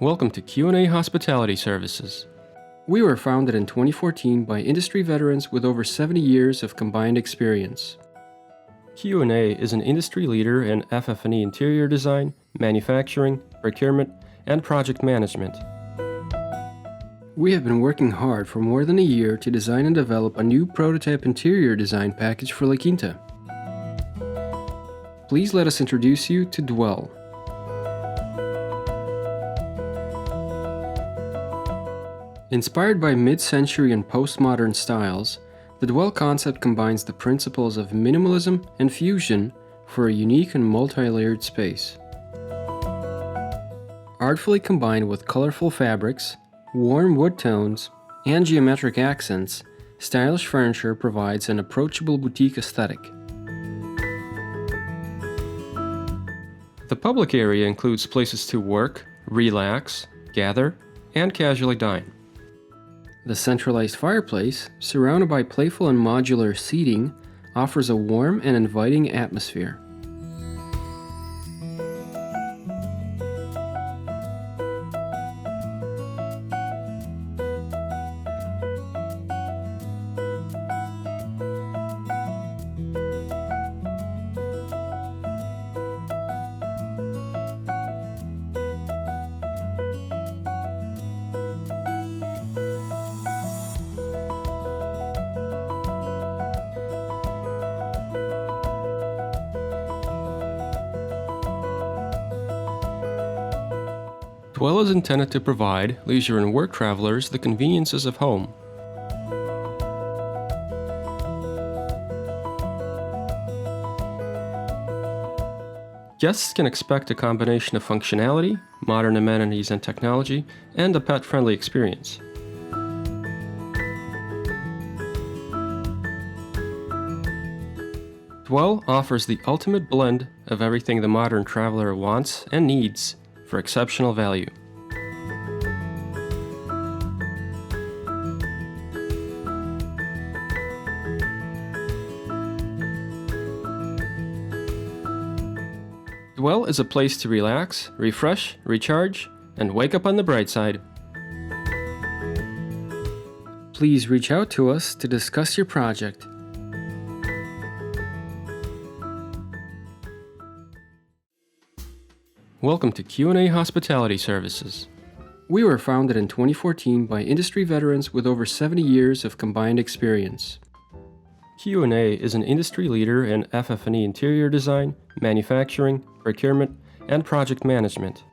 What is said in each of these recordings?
Welcome to Q&A Hospitality Services. We were founded in 2014 by industry veterans with over 70 years of combined experience. Q&A is an industry leader in FF&E interior design, manufacturing, procurement, and project management. We have been working hard for more than a year to design and develop a new prototype interior design package for La Quinta. Please let us introduce you to Dwelle. Inspired by mid-century and postmodern styles, the Dwelle concept combines the principles of minimalism and fusion for a unique and multi-layered space. Artfully combined with colorful fabrics, warm wood tones, and geometric accents, stylish furniture provides an approachable boutique aesthetic. The public area includes places to work, relax, gather, and casually dine. The centralized fireplace, surrounded by playful and modular seating, offers a warm and inviting atmosphere. Dwelle is intended to provide leisure and work travelers the conveniences of home. Guests can expect a combination of functionality, modern amenities and technology, and a pet-friendly experience. Dwelle offers the ultimate blend of everything the modern traveler wants and needs for exceptional value. Dwelle is a place to relax, refresh, recharge, and wake up on the bright side. Please reach out to us to discuss your project. Welcome to Q&A Hospitality Services. We were founded in 2014 by industry veterans with over 70 years of combined experience. Q&A is an industry leader in FF&E interior design, manufacturing, procurement, and project management.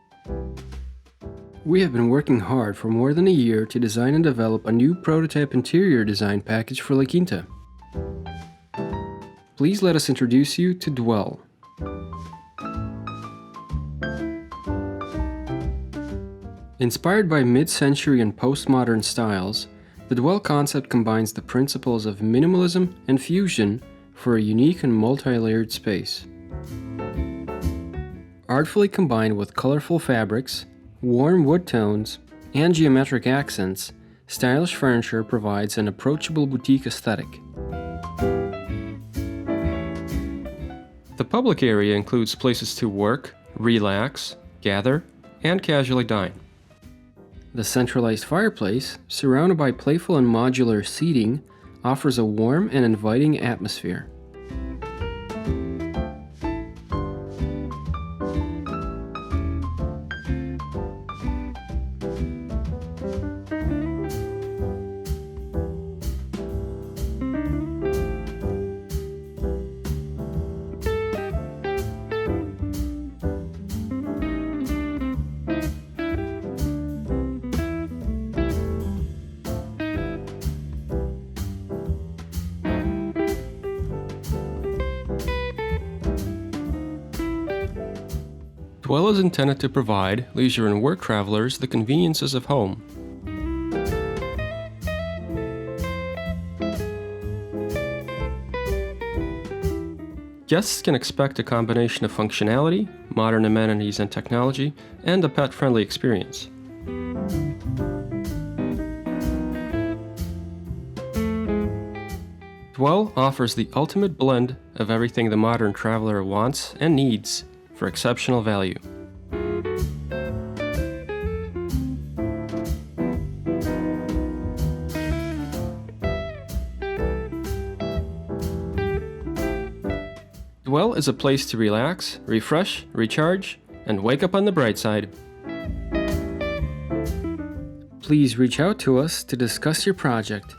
We have been working hard for more than a year to design and develop a new prototype interior design package for La Quinta. Please let us introduce you to Dwelle. Inspired by mid-century and postmodern styles, the Dwelle concept combines the principles of minimalism and fusion for a unique and multi-layered space. Artfully combined with colorful fabrics, warm wood tones, and geometric accents, stylish furniture provides an approachable boutique aesthetic. The public area includes places to work, relax, gather, and casually dine. The centralized fireplace, surrounded by playful and modular seating, offers a warm and inviting atmosphere. Dwelle is intended to provide leisure and work travelers the conveniences of home. Guests can expect a combination of functionality, modern amenities and technology, and a pet-friendly experience. Dwelle offers the ultimate blend of everything the modern traveler wants and needs for exceptional value. Dwelle is a place to relax, refresh, recharge, and wake up on the bright side. Please reach out to us to discuss your project.